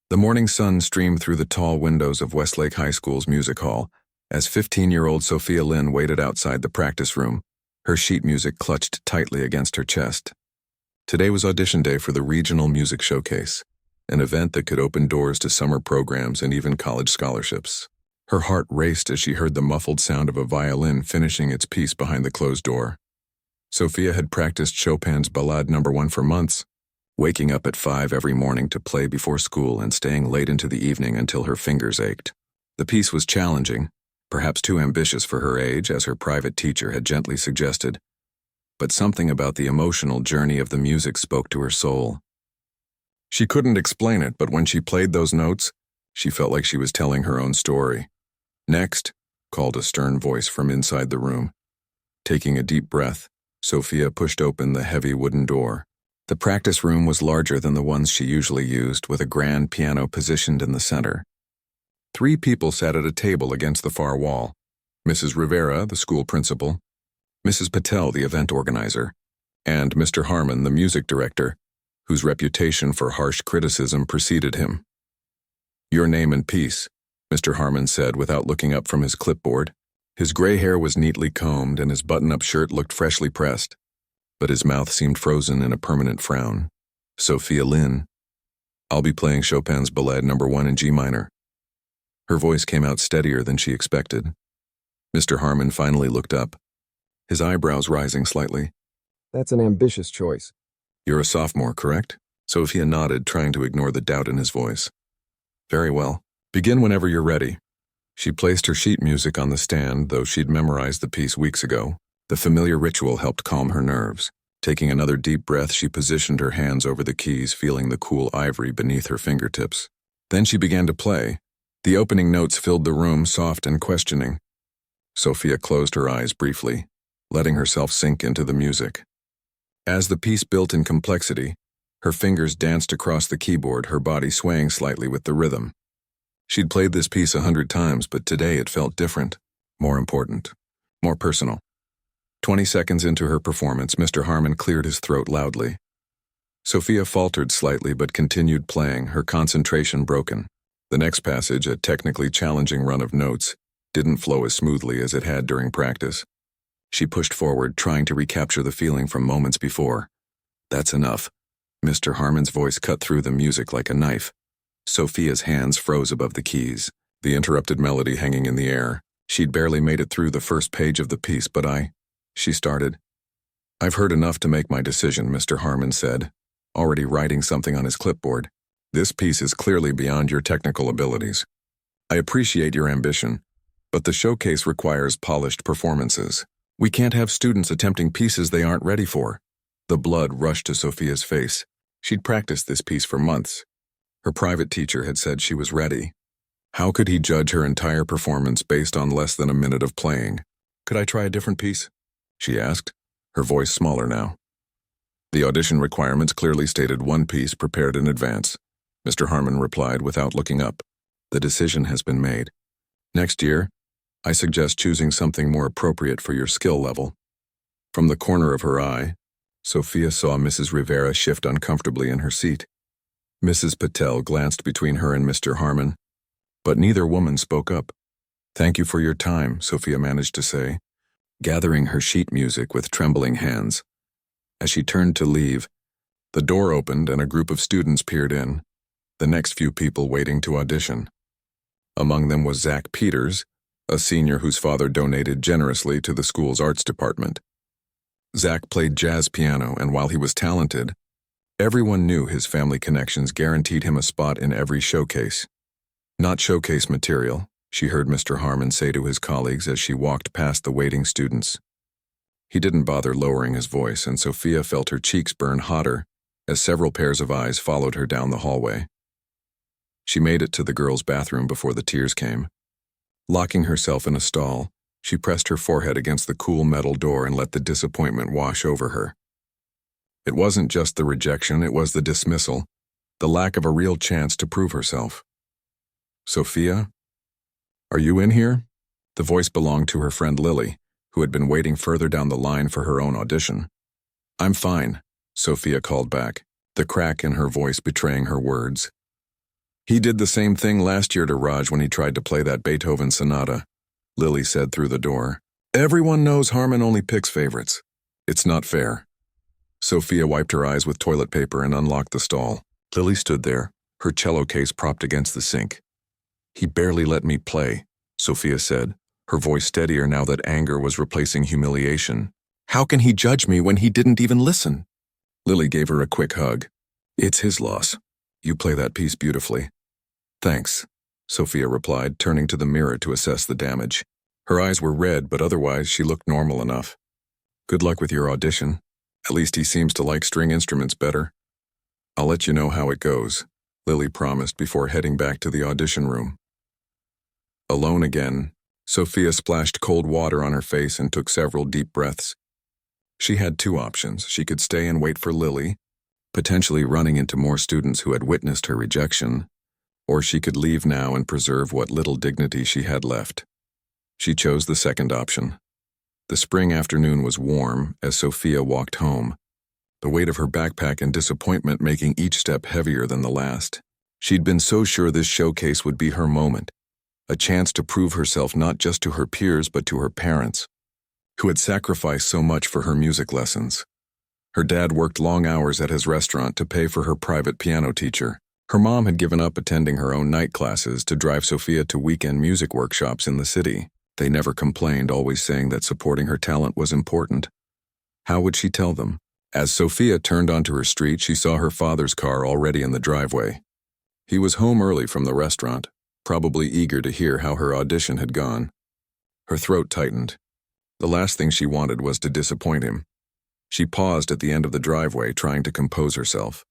The morning sun streamed through the tall windows of Westlake High School's music hall as 15-year-old Sophia Lynn waited outside the practice room, her sheet music clutched tightly against her chest. Today was audition day for the Regional Music Showcase, an event that could open doors to summer programs and even college scholarships. Her heart raced as she heard the muffled sound of a violin finishing its piece behind the closed door. Sophia had practiced Chopin's Ballade No. 1 for months, waking up at 5 every morning to play before school and staying late into the evening until her fingers ached. The piece was challenging, perhaps too ambitious for her age, as her private teacher had gently suggested, but something about the emotional journey of the music spoke to her soul. She couldn't explain it, but when she played those notes, she felt like she was telling her own story. "Next," called a stern voice from inside the room. Taking a deep breath, Sophia pushed open the heavy wooden door. The practice room was larger than the ones she usually used, with a grand piano positioned in the center. 3 people sat at a table against the far wall: Mrs. Rivera, the school principal, Mrs. Patel, the event organizer, and Mr. Harmon, the music director, whose reputation for harsh criticism preceded him. "Your name and piece," Mr. Harmon said without looking up from his clipboard. His gray hair was neatly combed and his button-up shirt looked freshly pressed, but his mouth seemed frozen in a permanent frown. "Sophia Lynn. I'll be playing Chopin's Ballade No. 1 in G minor." Her voice came out steadier than she expected. Mr. Harmon finally looked up, his eyebrows rising slightly. "That's an ambitious choice." "You're a sophomore, correct?" Sophia nodded, trying to ignore the doubt in his voice. "Very well. Begin whenever you're ready." She placed her sheet music on the stand, though she'd memorized the piece weeks ago. The familiar ritual helped calm her nerves. Taking another deep breath, she positioned her hands over the keys, feeling the cool ivory beneath her fingertips. Then she began to play. The opening notes filled the room, soft and questioning. Sophia closed her eyes briefly, letting herself sink into the music. As the piece built in complexity, her fingers danced across the keyboard, her body swaying slightly with the rhythm. She'd played this piece 100 times, but today it felt different, more important, more personal. 20 seconds into her performance, Mr. Harmon cleared his throat loudly. Sophia faltered slightly but continued playing, her concentration broken. The next passage, a technically challenging run of notes, didn't flow as smoothly as it had during practice. She pushed forward, trying to recapture the feeling from moments before. "That's enough." Mr. Harmon's voice cut through the music like a knife. Sophia's hands froze above the keys, the interrupted melody hanging in the air. She'd barely made it through the first page of the piece, but she started. "I've heard enough to make my decision," Mr. Harmon said, already writing something on his clipboard. "This piece is clearly beyond your technical abilities. I appreciate your ambition, but the showcase requires polished performances. We can't have students attempting pieces they aren't ready for." The blood rushed to Sophia's face. She'd practiced this piece for months. Her private teacher had said she was ready. How could he judge her entire performance based on less than a minute of playing? "Could I try a different piece?" she asked, her voice smaller now. "The audition requirements clearly stated one piece prepared in advance," Mr. Harmon replied without looking up. "The decision has been made. Next year, I suggest choosing something more appropriate for your skill level." From the corner of her eye, Sophia saw Mrs. Rivera shift uncomfortably in her seat. Mrs. Patel glanced between her and Mr. Harmon, but neither woman spoke up. "Thank you for your time," Sophia managed to say, gathering her sheet music with trembling hands. As she turned to leave, the door opened and a group of students peered in, the next few people waiting to audition. Among them was Zach Peters, a senior whose father donated generously to the school's arts department. Zach played jazz piano, and while he was talented, everyone knew his family connections guaranteed him a spot in every showcase. "Not showcase material," she heard Mr. Harmon say to his colleagues as she walked past the waiting students. He didn't bother lowering his voice, and Sophia felt her cheeks burn hotter as several pairs of eyes followed her down the hallway. She made it to the girls' bathroom before the tears came. Locking herself in a stall, she pressed her forehead against the cool metal door and let the disappointment wash over her. It wasn't just the rejection, it was the dismissal, the lack of a real chance to prove herself. "Sophia? Are you in here?" The voice belonged to her friend Lily, who had been waiting further down the line for her own audition. "I'm fine," Sophia called back, the crack in her voice betraying her words. He did the same thing last year to Raj when he tried to play that Beethoven sonata, Lily said through the door. Everyone knows Harmon only picks favorites. It's not fair. Sophia wiped her eyes with toilet paper and unlocked the stall. Lily stood there, her cello case propped against the sink. He barely let me play, Sophia said, her voice steadier now that anger was replacing humiliation. How can he judge me when he didn't even listen? Lily gave her a quick hug. It's his loss. You play that piece beautifully. Thanks, Sophia replied, turning to the mirror to assess the damage. Her eyes were red, but otherwise she looked normal enough. Good luck with your audition. At least he seems to like string instruments better. I'll let you know how it goes, Lily promised before heading back to the audition room. Alone again, Sophia splashed cold water on her face and took several deep breaths. She had two options. She could stay and wait for Lily, potentially running into more students who had witnessed her rejection, or she could leave now and preserve what little dignity she had left. She chose the second option. The spring afternoon was warm as Sophia walked home, the weight of her backpack and disappointment making each step heavier than the last. She'd been so sure this showcase would be her moment, a chance to prove herself not just to her peers but to her parents, who had sacrificed so much for her music lessons. Her dad worked long hours at his restaurant to pay for her private piano teacher. Her mom had given up attending her own night classes to drive Sophia to weekend music workshops in the city. They never complained, always saying that supporting her talent was important. How would she tell them? As Sophia turned onto her street, she saw her father's car already in the driveway. He was home early from the restaurant, probably eager to hear how her audition had gone. Her throat tightened. The last thing she wanted was to disappoint him. She paused at the end of the driveway, trying to compose herself.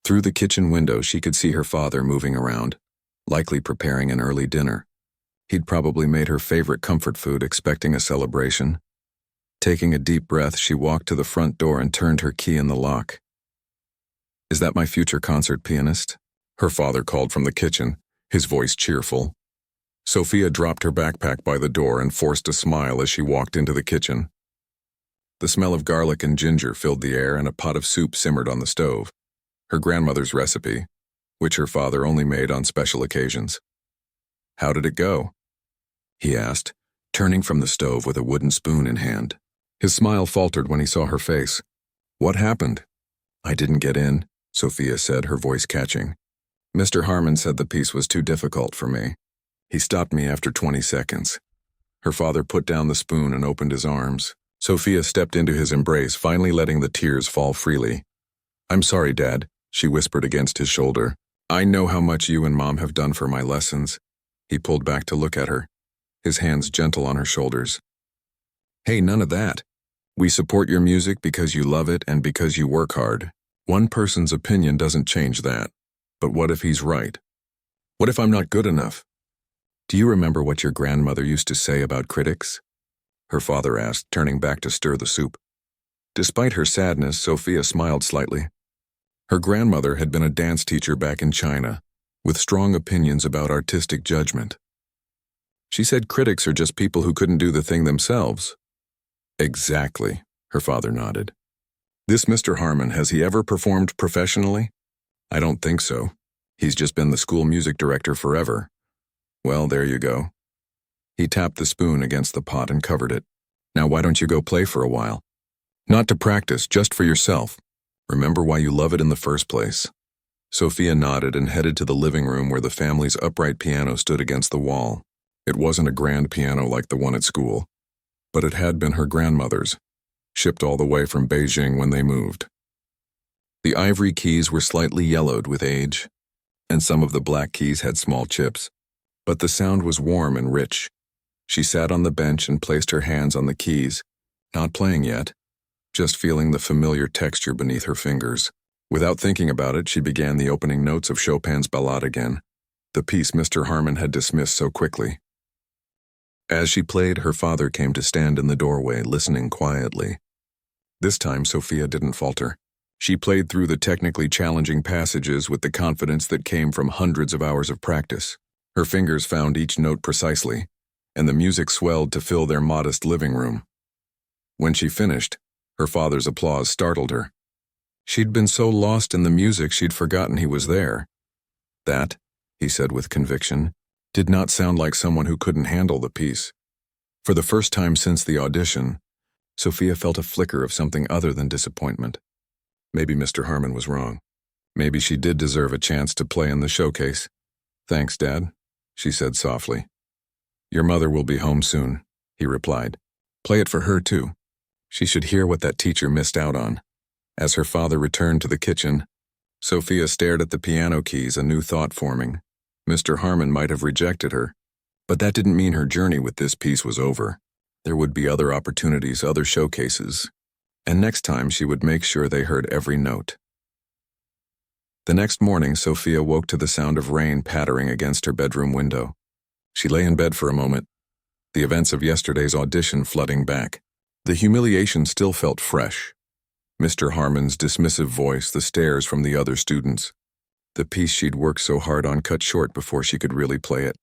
Through the kitchen window, she could see her father moving around, likely preparing an early dinner. He'd probably made her favorite comfort food, expecting a celebration. Taking a deep breath, she walked to the front door and turned her key in the lock. Is that my future concert pianist? Her father called from the kitchen, his voice cheerful. Sophia dropped her backpack by the door and forced a smile as she walked into the kitchen. The smell of garlic and ginger filled the air, and a pot of soup simmered on the stove, her grandmother's recipe, which her father only made on special occasions. How did it go? He asked, turning from the stove with a wooden spoon in hand. His smile faltered when he saw her face. What happened? I didn't get in, Sophia said, her voice catching. Mr. Harmon said the piece was too difficult for me. He stopped me after 20 seconds. Her father put down the spoon and opened his arms. Sophia stepped into his embrace, finally letting the tears fall freely. I'm sorry, Dad, she whispered against his shoulder. I know how much you and Mom have done for my lessons. He pulled back to look at her, his hands gentle on her shoulders. Hey, none of that. We support your music because you love it and because you work hard. One person's opinion doesn't change that. But what if he's right? What if I'm not good enough? Do you remember what your grandmother used to say about critics? Her father asked, turning back to stir the soup. Despite her sadness, Sophia smiled slightly. Her grandmother had been a dance teacher back in China, with strong opinions about artistic judgment. She said critics are just people who couldn't do the thing themselves. Exactly, her father nodded. This Mr. Harmon, has he ever performed professionally? I don't think so. He's just been the school music director forever. Well, there you go. He tapped the spoon against the pot and covered it. Now why don't you go play for a while? Not to practice, just for yourself. Remember why you love it in the first place. Sophia nodded and headed to the living room where the family's upright piano stood against the wall. It wasn't a grand piano like the one at school, but it had been her grandmother's, shipped all the way from Beijing when they moved. The ivory keys were slightly yellowed with age, and some of the black keys had small chips, but the sound was warm and rich. She sat on the bench and placed her hands on the keys, not playing yet, just feeling the familiar texture beneath her fingers. Without thinking about it, she began the opening notes of Chopin's Ballade again, the piece Mr. Harmon had dismissed so quickly. As she played, her father came to stand in the doorway, listening quietly. This time, Sophia didn't falter. She played through the technically challenging passages with the confidence that came from hundreds of hours of practice. Her fingers found each note precisely, and the music swelled to fill their modest living room. When she finished, her father's applause startled her. She'd been so lost in the music she'd forgotten he was there. That, he said with conviction, did not sound like someone who couldn't handle the piece. For the first time since the audition, Sophia felt a flicker of something other than disappointment. Maybe Mr. Harmon was wrong. Maybe she did deserve a chance to play in the showcase. Thanks, Dad, she said softly. Your mother will be home soon, he replied. Play it for her, too. She should hear what that teacher missed out on. As her father returned to the kitchen, Sophia stared at the piano keys, a new thought forming. Mr. Harmon might have rejected her, but that didn't mean her journey with this piece was over. There would be other opportunities, other showcases, and next time she would make sure they heard every note. The next morning, Sophia woke to the sound of rain pattering against her bedroom window. She lay in bed for a moment, the events of yesterday's audition flooding back. The humiliation still felt fresh. Mr. Harmon's dismissive voice, the stares from the other students. The piece she'd worked so hard on cut short before she could really play it.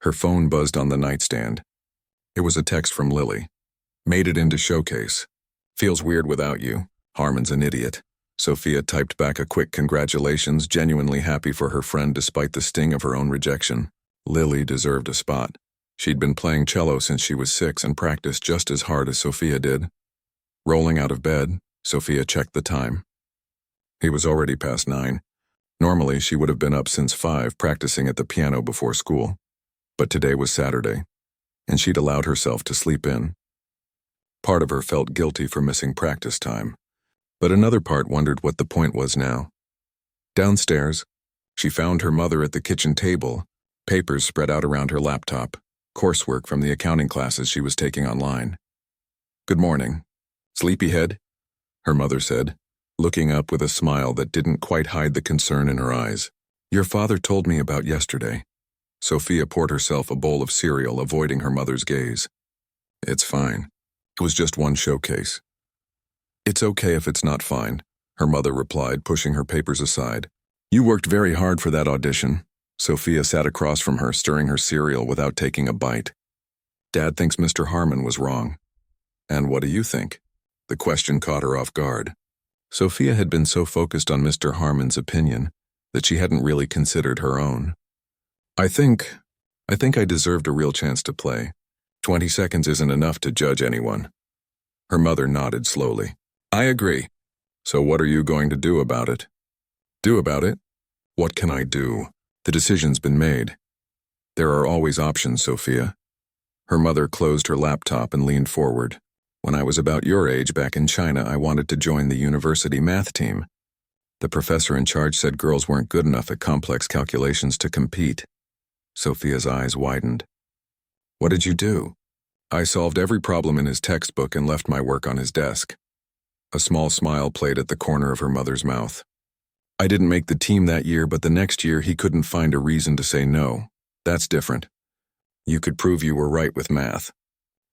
Her phone buzzed on the nightstand. It was a text from Lily. Made it into showcase. Feels weird without you. Harmon's an idiot. Sophia typed back a quick congratulations, genuinely happy for her friend despite the sting of her own rejection. Lily deserved a spot. She'd been playing cello since she was 6 and practiced just as hard as Sophia did. Rolling out of bed, Sophia checked the time. It was already past 9. Normally, she would have been up since 5 practicing at the piano before school. But today was Saturday, and she'd allowed herself to sleep in. Part of her felt guilty for missing practice time, but another part wondered what the point was now. Downstairs, she found her mother at the kitchen table, papers spread out around her laptop, coursework from the accounting classes she was taking online. Good morning. Sleepyhead? Her mother said, looking up with a smile that didn't quite hide the concern in her eyes. Your father told me about yesterday. Sophia poured herself a bowl of cereal, avoiding her mother's gaze. It's fine. It was just one showcase. It's okay if it's not fine, her mother replied, pushing her papers aside. You worked very hard for that audition. Sophia sat across from her, stirring her cereal without taking a bite. Dad thinks Mr. Harmon was wrong. And what do you think? The question caught her off guard. Sophia had been so focused on Mr. Harmon's opinion that she hadn't really considered her own. I think I deserved a real chance to play. 20 seconds isn't enough to judge anyone. Her mother nodded slowly. I agree. So what are you going to do about it? Do about it? What can I do? The decision's been made. There are always options, Sophia. Her mother closed her laptop and leaned forward. When I was about your age back in China, I wanted to join the university math team. The professor in charge said girls weren't good enough at complex calculations to compete. Sophia's eyes widened. What did you do? I solved every problem in his textbook and left my work on his desk. A small smile played at the corner of her mother's mouth. I didn't make the team that year, but the next year he couldn't find a reason to say no. That's different. You could prove you were right with math.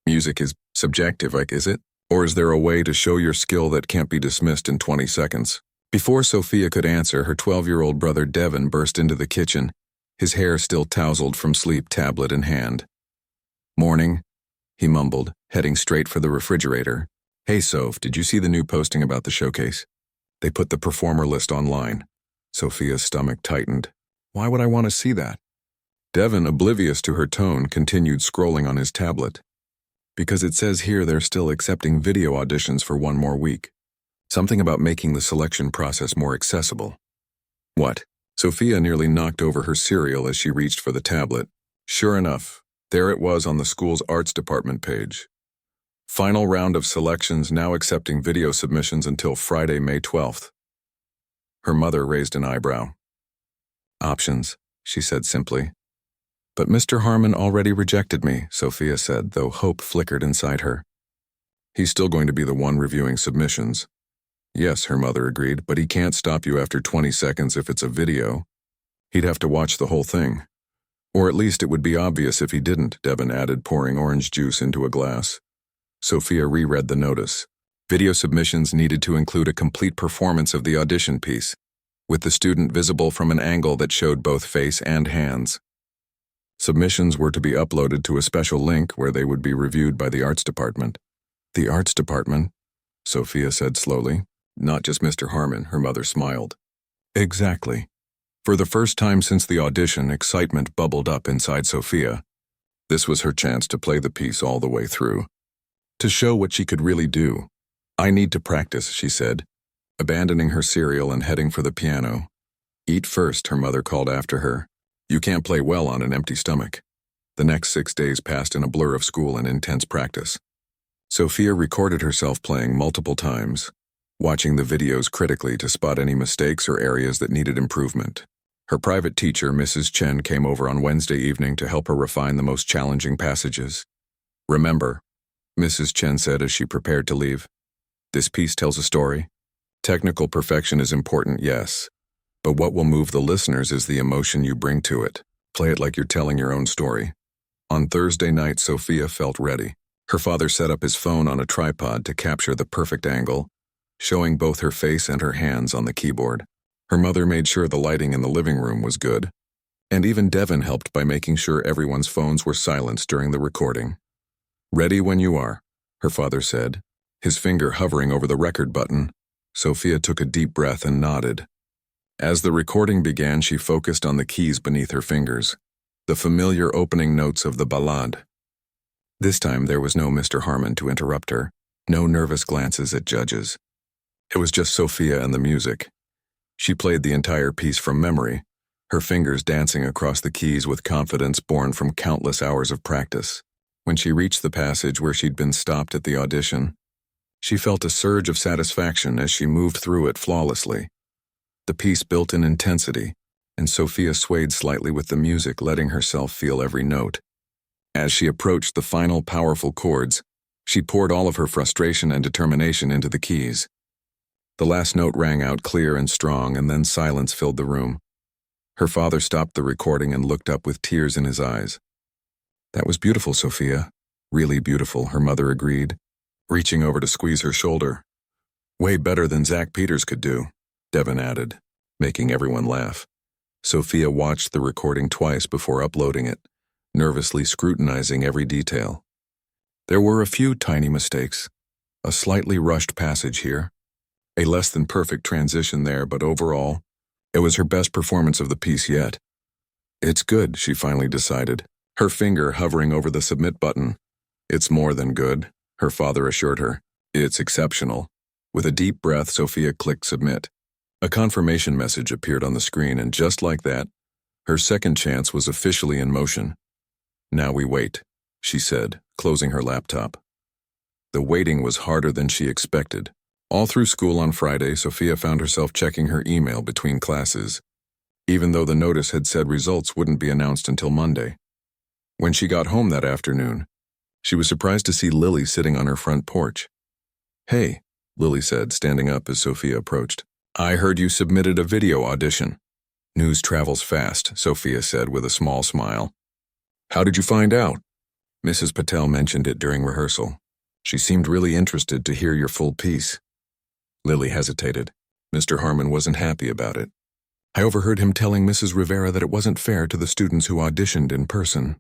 Music is subjective, is it? Or is there a way to show your skill that can't be dismissed in 20 seconds? Before Sophia could answer, her 12-year-old brother Devin burst into the kitchen, his hair still tousled from sleep, tablet in hand. Morning, he mumbled, heading straight for the refrigerator. Hey Soph, did you see the new posting about the showcase? They put the performer list online. Sophia's stomach tightened. Why would I want to see that? Devin, oblivious to her tone, continued scrolling on his tablet. Because it says here they're still accepting video auditions for 1 more week. Something about making the selection process more accessible. What? Sophia nearly knocked over her cereal as she reached for the tablet. Sure enough, there it was on the school's arts department page. Final round of selections now accepting video submissions until Friday, May 12th. Her mother raised an eyebrow. Options, she said simply. But Mr. Harmon already rejected me, Sophia said, though hope flickered inside her. He's still going to be the one reviewing submissions. Yes, her mother agreed, but he can't stop you after 20 seconds if it's a video. He'd have to watch the whole thing. Or at least it would be obvious if he didn't, Devin added, pouring orange juice into a glass. Sophia reread the notice. Video submissions needed to include a complete performance of the audition piece, with the student visible from an angle that showed both face and hands. Submissions were to be uploaded to a special link where they would be reviewed by the arts department. The arts department? Sophia said slowly. Not just Mr. Harmon, her mother smiled. Exactly. For the first time since the audition, excitement bubbled up inside Sophia. This was her chance to play the piece all the way through, to show what she could really do. "I need to practice," she said, abandoning her cereal and heading for the piano. "Eat first," her mother called after her. "You can't play well on an empty stomach." The next 6 days passed in a blur of school and intense practice. Sophia recorded herself playing multiple times, watching the videos critically to spot any mistakes or areas that needed improvement. Her private teacher, Mrs. Chen, came over on Wednesday evening to help her refine the most challenging passages. "Remember," Mrs. Chen said as she prepared to leave, "this piece tells a story. Technical perfection is important, yes, but what will move the listeners is the emotion you bring to it. Play it like you're telling your own story." On Thursday night, Sophia felt ready. Her father set up his phone on a tripod to capture the perfect angle, showing both her face and her hands on the keyboard. Her mother made sure the lighting in the living room was good, and even Devin helped by making sure everyone's phones were silenced during the recording. "Ready when you are," her father said, his finger hovering over the record button. Sophia took a deep breath and nodded. As the recording began, she focused on the keys beneath her fingers, the familiar opening notes of the ballade. This time there was no Mr. Harmon to interrupt her, no nervous glances at judges. It was just Sophia and the music. She played the entire piece from memory, her fingers dancing across the keys with confidence born from countless hours of practice. When she reached the passage where she'd been stopped at the audition, she felt a surge of satisfaction as she moved through it flawlessly. The piece built in intensity, and Sophia swayed slightly with the music, letting herself feel every note. As she approached the final powerful chords, she poured all of her frustration and determination into the keys. The last note rang out clear and strong, and then silence filled the room. Her father stopped the recording and looked up with tears in his eyes. "That was beautiful, Sophia. Really beautiful," her mother agreed, reaching over to squeeze her shoulder. "Way better than Zach Peters could do," Devin added, making everyone laugh. Sophia watched the recording twice before uploading it, nervously scrutinizing every detail. There were a few tiny mistakes, a slightly rushed passage here, a less than perfect transition there, but overall, it was her best performance of the piece yet. "It's good," she finally decided, her finger hovering over the submit button. "It's more than good," her father assured her. "It's exceptional." With a deep breath, Sophia clicked submit. A confirmation message appeared on the screen, and just like that, her second chance was officially in motion. "Now we wait," she said, closing her laptop. The waiting was harder than she expected. All through school on Friday, Sophia found herself checking her email between classes, even though the notice had said results wouldn't be announced until Monday. When she got home that afternoon, she was surprised to see Lily sitting on her front porch. "Hey," Lily said, standing up as Sophia approached. "I heard you submitted a video audition." "News travels fast," Sophia said with a small smile. "How did you find out?" "Mrs. Patel mentioned it during rehearsal. She seemed really interested to hear your full piece." Lily hesitated. Mr. Harmon wasn't happy about it. "I overheard him telling Mrs. Rivera that it wasn't fair to the students who auditioned in person."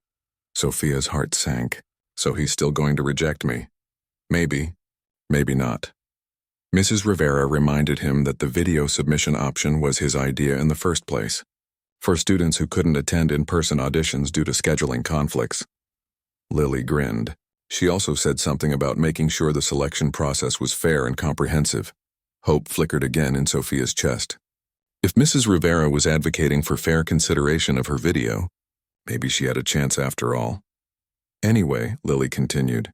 Sophia's heart sank. "So he's still going to reject me?" "Maybe. Maybe not." Mrs. Rivera reminded him that the video submission option was his idea in the first place, for students who couldn't attend in-person auditions due to scheduling conflicts. Lily grinned. She also said something about making sure the selection process was fair and comprehensive. Hope flickered again in Sophia's chest. If Mrs. Rivera was advocating for fair consideration of her video, maybe she had a chance after all. "Anyway," Lily continued,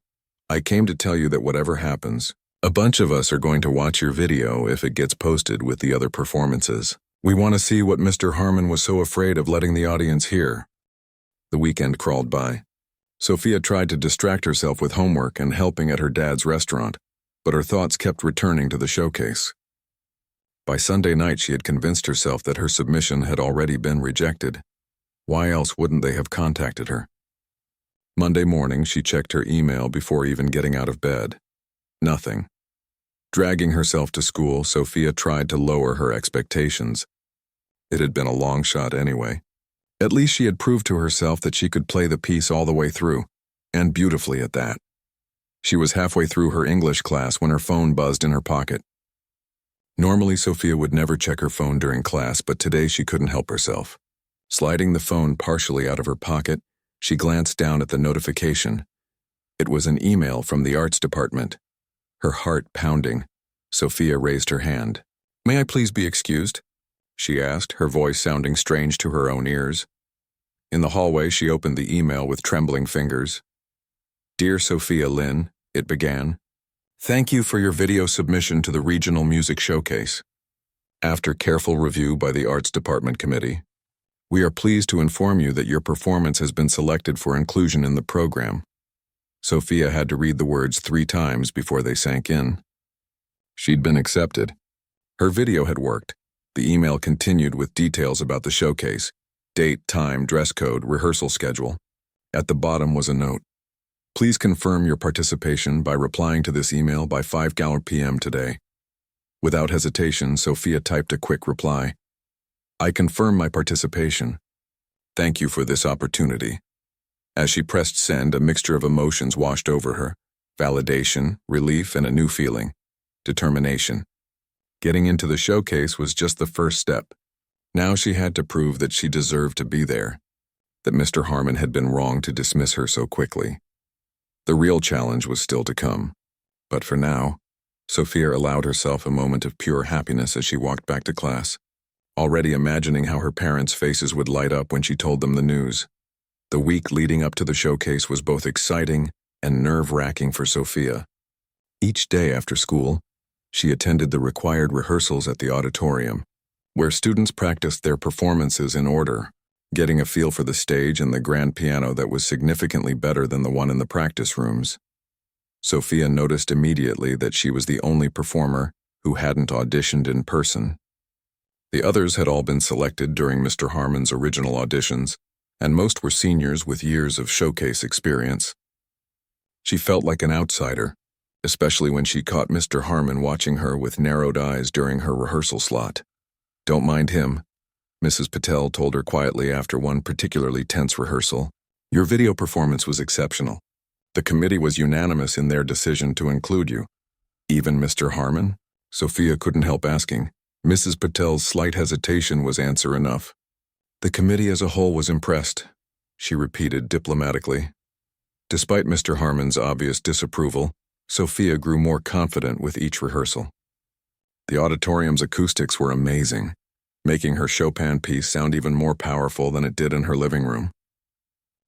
"I came to tell you that whatever happens, a bunch of us are going to watch your video if it gets posted with the other performances. We want to see what Mr. Harmon was so afraid of letting the audience hear." The weekend crawled by. Sophia tried to distract herself with homework and helping at her dad's restaurant, but her thoughts kept returning to the showcase. By Sunday night, she had convinced herself that her submission had already been rejected. Why else wouldn't they have contacted her? Monday morning, she checked her email before even getting out of bed. Nothing. Dragging herself to school, Sophia tried to lower her expectations. It had been a long shot anyway. At least she had proved to herself that she could play the piece all the way through, and beautifully at that. She was halfway through her English class when her phone buzzed in her pocket. Normally, Sophia would never check her phone during class, but today she couldn't help herself. Sliding the phone partially out of her pocket, she glanced down at the notification. It was an email from the arts department. Her heart pounding, Sophia raised her hand. "May I please be excused?" she asked, her voice sounding strange to her own ears. In the hallway, she opened the email with trembling fingers. "Dear Sophia Lynn," it began. "Thank you for your video submission to the Regional Music Showcase. After careful review by the Arts Department Committee, we are pleased to inform you that your performance has been selected for inclusion in the program." Sophia had to read the words 3 times before they sank in. She'd been accepted. Her video had worked. The email continued with details about the showcase: date, time, dress code, rehearsal schedule. At the bottom was a note. "Please confirm your participation by replying to this email by 5 p.m. today." Without hesitation, Sophia typed a quick reply. "I confirm my participation. Thank you for this opportunity." As she pressed send, a mixture of emotions washed over her: validation, relief, and a new feeling: determination. Getting into the showcase was just the first step. Now she had to prove that she deserved to be there, that Mr. Harmon had been wrong to dismiss her so quickly. The real challenge was still to come. But for now, Sophia allowed herself a moment of pure happiness as she walked back to class, already imagining how her parents' faces would light up when she told them the news. The week leading up to the showcase was both exciting and nerve-wracking for Sophia. Each day after school, she attended the required rehearsals at the auditorium, where students practiced their performances in order, getting a feel for the stage and the grand piano that was significantly better than the one in the practice rooms. Sophia noticed immediately that she was the only performer who hadn't auditioned in person. The others had all been selected during Mr. Harmon's original auditions, and most were seniors with years of showcase experience. She felt like an outsider, especially when she caught Mr. Harmon watching her with narrowed eyes during her rehearsal slot. "Don't mind him," Mrs. Patel told her quietly after one particularly tense rehearsal. "Your video performance was exceptional. The committee was unanimous in their decision to include you." "Even Mr. Harmon?" Sophia couldn't help asking. Mrs. Patel's slight hesitation was answer enough. "The committee as a whole was impressed," she repeated diplomatically. Despite Mr. Harmon's obvious disapproval, Sophia grew more confident with each rehearsal. The auditorium's acoustics were amazing, making her Chopin piece sound even more powerful than it did in her living room.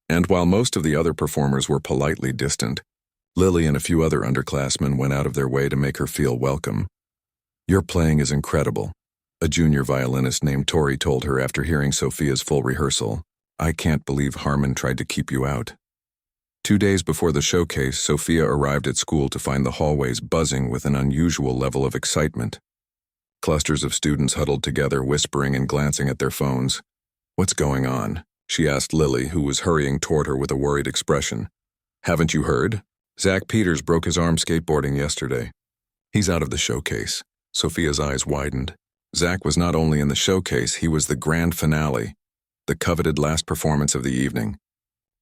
And while most of the other performers were politely distant, Lily and a few other underclassmen went out of their way to make her feel welcome. "Your playing is incredible," a junior violinist named Tori told her after hearing Sophia's full rehearsal. "I can't believe Harmon tried to keep you out." 2 days before the showcase, Sophia arrived at school to find the hallways buzzing with an unusual level of excitement. Clusters of students huddled together, whispering and glancing at their phones. "What's going on?" she asked Lily, who was hurrying toward her with a worried expression. "Haven't you heard? Zach Peters broke his arm skateboarding yesterday. He's out of the showcase." Sophia's eyes widened. Zach was not only in the showcase, he was the grand finale, the coveted last performance of the evening.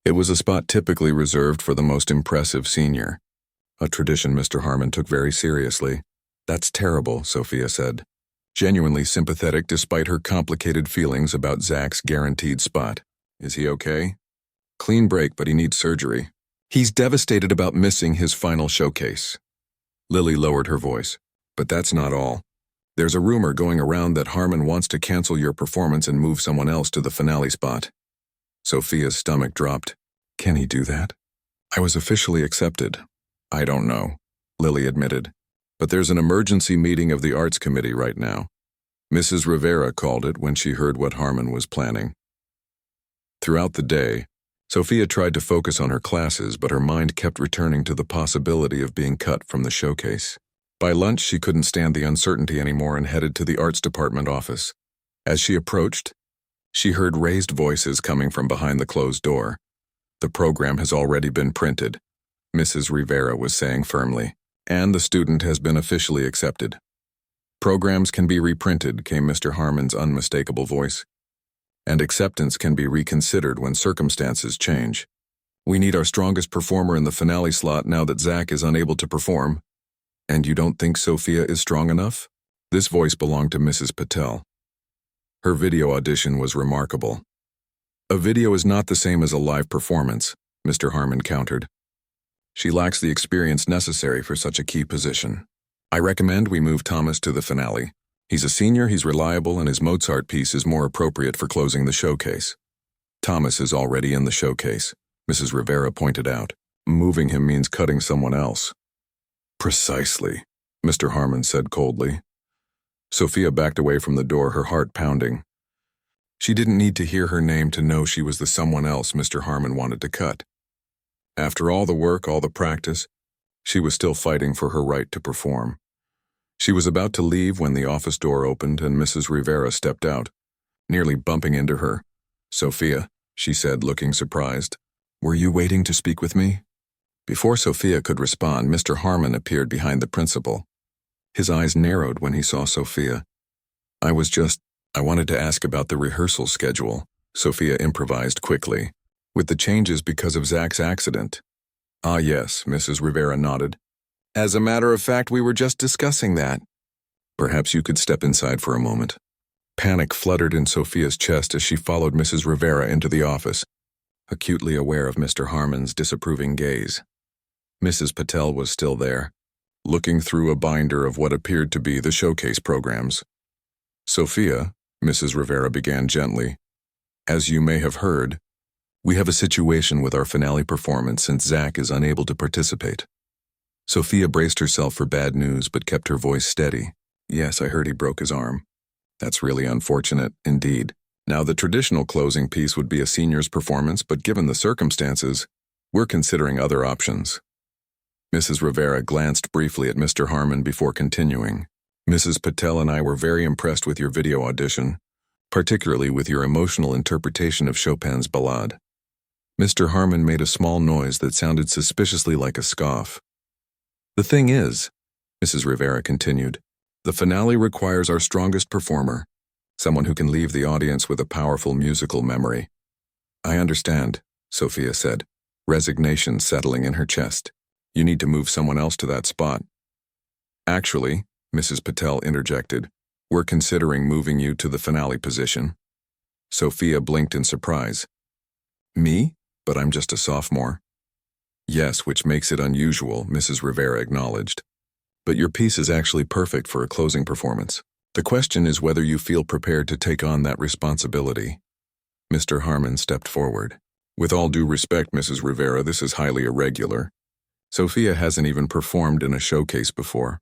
It was a spot typically reserved for the most impressive senior, a tradition Mr. Harmon took very seriously. "That's terrible," Sophia said, genuinely sympathetic despite her complicated feelings about Zach's guaranteed spot. "Is he okay?" "Clean break, but he needs surgery. He's devastated about missing his final showcase." Lily lowered her voice. "But that's not all. There's a rumor going around that Harmon wants to cancel your performance and move someone else to the finale spot." Sophia's stomach dropped. "Can he do that?" "I was officially accepted." "I don't know," Lily admitted. "But there's an emergency meeting of the Arts Committee right now. Mrs. Rivera called it when she heard what Harmon was planning." Throughout the day, Sophia tried to focus on her classes, but her mind kept returning to the possibility of being cut from the showcase. By lunch, she couldn't stand the uncertainty anymore and headed to the Arts Department office. As she approached, she heard raised voices coming from behind the closed door. "The program has already been printed," Mrs. Rivera was saying firmly, "and the student has been officially accepted." "Programs can be reprinted," came Mr. Harmon's unmistakable voice. "And acceptance can be reconsidered when circumstances change. We need our strongest performer in the finale slot now that Zach is unable to perform." "And you don't think Sophia is strong enough?" This voice belonged to Mrs. Patel. Her video audition was remarkable. A video is not the same as a live performance, Mr. Harmon countered. She lacks the experience necessary for such a key position. I recommend we move Thomas to the finale. He's a senior, he's reliable, and his Mozart piece is more appropriate for closing the showcase. Thomas is already in the showcase, Mrs. Rivera pointed out. Moving him means cutting someone else. Precisely, Mr. Harmon said coldly. Sophia backed away from the door, her heart pounding. She didn't need to hear her name to know she was the someone else Mr. Harmon wanted to cut. After all the work, all the practice, she was still fighting for her right to perform. She was about to leave when the office door opened and Mrs. Rivera stepped out, nearly bumping into her. "Sophia," she said, looking surprised. "Were you waiting to speak with me?" Before Sophia could respond, Mr. Harmon appeared behind the principal. His eyes narrowed when he saw Sophia. I wanted to ask about the rehearsal schedule," Sophia improvised quickly. "With the changes because of Zach's accident." "Ah, yes," Mrs. Rivera nodded. "As a matter of fact, we were just discussing that." "Perhaps you could step inside for a moment." Panic fluttered in Sophia's chest as she followed Mrs. Rivera into the office, acutely aware of Mr. Harmon's disapproving gaze. Mrs. Patel was still there, looking through a binder of what appeared to be the showcase programs. "Sophia," Mrs. Rivera began gently, "as you may have heard, we have a situation with our finale performance since Zach is unable to participate." Sophia braced herself for bad news but kept her voice steady. "Yes, I heard he broke his arm. That's really unfortunate, indeed. Now, the traditional closing piece would be a senior's performance, but given the circumstances, we're considering other options." Mrs. Rivera glanced briefly at Mr. Harmon before continuing. "Mrs. Patel and I were very impressed with your video audition, particularly with your emotional interpretation of Chopin's Ballade." Mr. Harmon made a small noise that sounded suspiciously like a scoff. "The thing is," Mrs. Rivera continued, "the finale requires our strongest performer, someone who can leave the audience with a powerful musical memory." "I understand," Sophia said, resignation settling in her chest. "You need to move someone else to that spot." "Actually," Mrs. Patel interjected, "we're considering moving you to the finale position." Sophia blinked in surprise. "Me? But I'm just a sophomore." "Yes, which makes it unusual," Mrs. Rivera acknowledged. "But your piece is actually perfect for a closing performance. The question is whether you feel prepared to take on that responsibility." Mr. Harmon stepped forward. "With all due respect, Mrs. Rivera, this is highly irregular. Sophia hasn't even performed in a showcase before,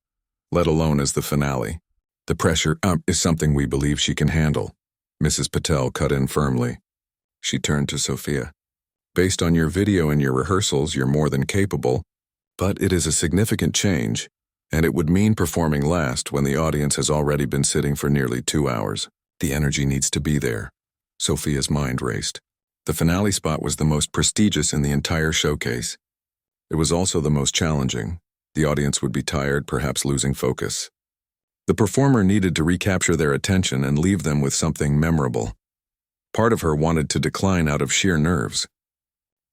let alone as the finale. The pressure is something we believe she can handle." Mrs. Patel cut in firmly. She turned to Sophia. "Based on your video and your rehearsals, you're more than capable, but it is a significant change, and it would mean performing last when the audience has already been sitting for nearly 2 hours. The energy needs to be there." Sophia's mind raced. The finale spot was the most prestigious in the entire showcase. It was also the most challenging. The audience would be tired, perhaps losing focus. The performer needed to recapture their attention and leave them with something memorable. Part of her wanted to decline out of sheer nerves.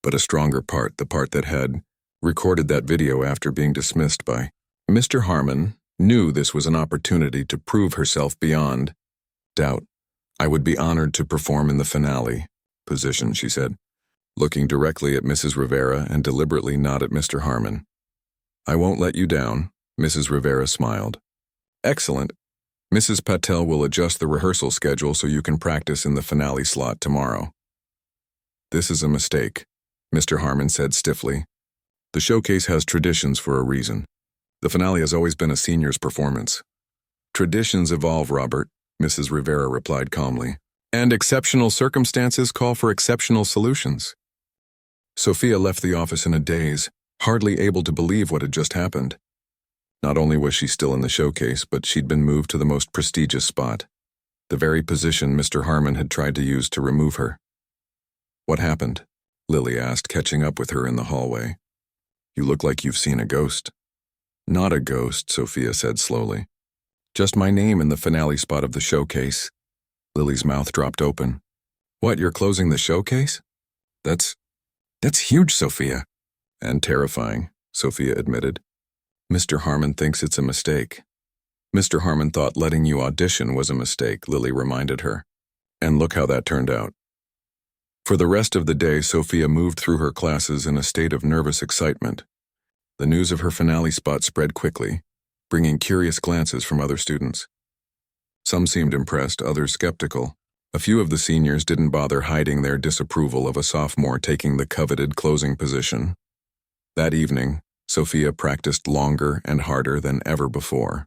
But a stronger part, the part that had recorded that video after being dismissed by Mr. Harmon, knew this was an opportunity to prove herself beyond doubt. "I would be honored to perform in the finale position," she said, looking directly at Mrs. Rivera and deliberately not at Mr. Harmon. "I won't let you down," Mrs. Rivera smiled. "Excellent. Mrs. Patel will adjust the rehearsal schedule so you can practice in the finale slot tomorrow." "This is a mistake," Mr. Harmon said stiffly. "The showcase has traditions for a reason. The finale has always been a senior's performance." "Traditions evolve, Robert," Mrs. Rivera replied calmly. "And exceptional circumstances call for exceptional solutions." Sophia left the office in a daze, hardly able to believe what had just happened. Not only was she still in the showcase, but she'd been moved to the most prestigious spot, the very position Mr. Harmon had tried to use to remove her. "What happened?" Lily asked, catching up with her in the hallway. "You look like you've seen a ghost." "Not a ghost," Sophia said slowly. "Just my name in the finale spot of the showcase." Lily's mouth dropped open. "What, you're closing the showcase? That's huge, Sophia." "And terrifying," Sophia admitted. "Mr. Harmon thinks it's a mistake." Mr. Harmon thought letting you audition was a mistake, Lily reminded her. And look how that turned out. For the rest of the day, Sophia moved through her classes in a state of nervous excitement. The news of her finale spot spread quickly, bringing curious glances from other students. Some seemed impressed, others skeptical. A few of the seniors didn't bother hiding their disapproval of a sophomore taking the coveted closing position. That evening, Sophia practiced longer and harder than ever before.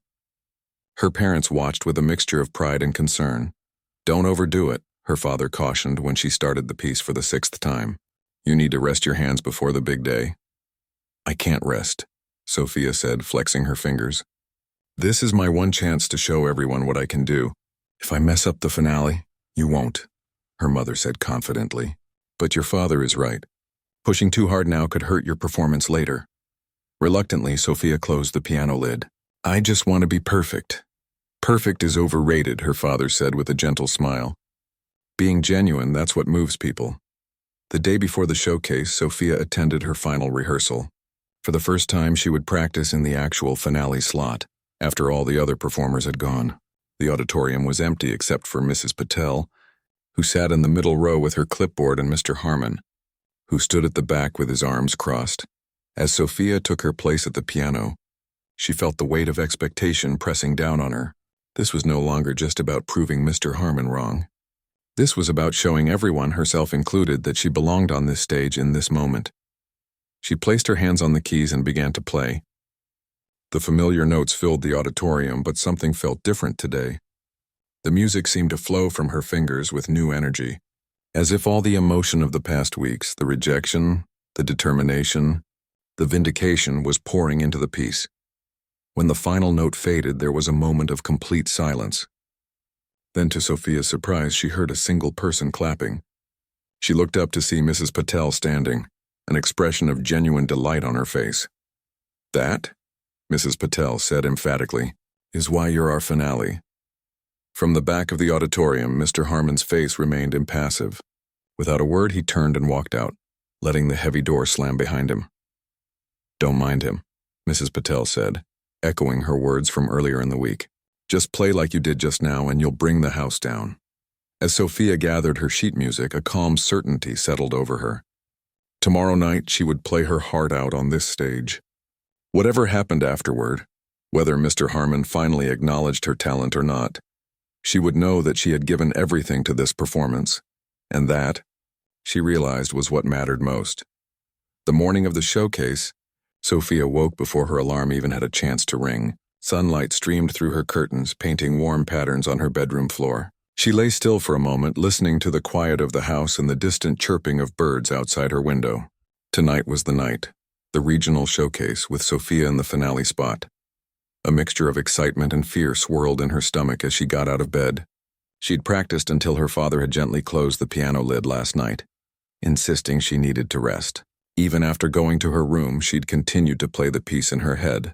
Her parents watched with a mixture of pride and concern. "Don't overdo it," her father cautioned when she started the piece for the 6th time. "You need to rest your hands before the big day." "I can't rest," Sophia said, flexing her fingers. "This is my one chance to show everyone what I can do. If I mess up the finale, you won't," her mother said confidently. "But your father is right. Pushing too hard now could hurt your performance later." Reluctantly, Sophia closed the piano lid. "I just want to be perfect." "Perfect is overrated," her father said with a gentle smile. "Being genuine, that's what moves people." The day before the showcase, Sophia attended her final rehearsal. For the first time, she would practice in the actual finale slot, after all the other performers had gone. The auditorium was empty except for Mrs. Patel, who sat in the middle row with her clipboard, and Mr. Harmon, who stood at the back with his arms crossed. As Sophia took her place at the piano, she felt the weight of expectation pressing down on her. This was no longer just about proving Mr. Harmon wrong. This was about showing everyone, herself included, that she belonged on this stage in this moment. She placed her hands on the keys and began to play. The familiar notes filled the auditorium, but something felt different today. The music seemed to flow from her fingers with new energy, as if all the emotion of the past weeks, the rejection, the determination, the vindication, was pouring into the piece. When the final note faded, there was a moment of complete silence. Then, to Sophia's surprise, she heard a single person clapping. She looked up to see Mrs. Patel standing, an expression of genuine delight on her face. "That," Mrs. Patel said emphatically, "is why you're our finale." From the back of the auditorium, Mr. Harmon's face remained impassive. Without a word, he turned and walked out, letting the heavy door slam behind him. "Don't mind him," Mrs. Patel said, echoing her words from earlier in the week. "Just play like you did just now and you'll bring the house down." As Sophia gathered her sheet music, a calm certainty settled over her. Tomorrow night, she would play her heart out on this stage. Whatever happened afterward, whether Mr. Harmon finally acknowledged her talent or not, she would know that she had given everything to this performance, and that, she realized, was what mattered most. The morning of the showcase, Sophia woke before her alarm even had a chance to ring. Sunlight streamed through her curtains, painting warm patterns on her bedroom floor. She lay still for a moment, listening to the quiet of the house and the distant chirping of birds outside her window. Tonight was the night, the regional showcase, with Sophia in the finale spot. A mixture of excitement and fear swirled in her stomach as she got out of bed. She'd practiced until her father had gently closed the piano lid last night, insisting she needed to rest. Even after going to her room, she'd continued to play the piece in her head,